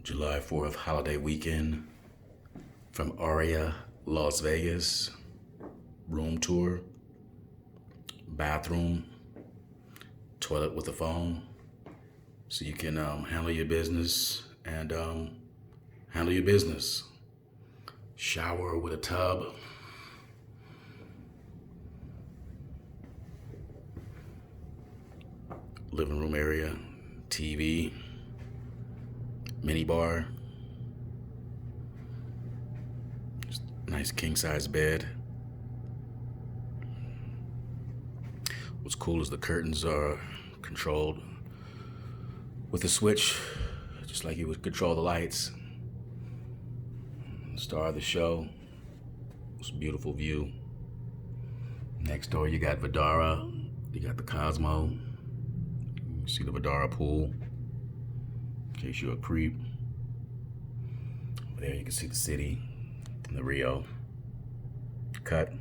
July 4th holiday weekend from Aria, Las Vegas. Room tour, bathroom, toilet with a phone, so you can handle your business and handle your business. Shower with a tub. Living room area, TV, mini bar, just nice king size bed. What's cool is the curtains are controlled with a switch, just like you would control the lights. Star of the show. It's a beautiful view. Next door you got Vidara, you got the Cosmo. You see the Vidara pool, in case you're a creep. There you can see the city and the Rio. Cut.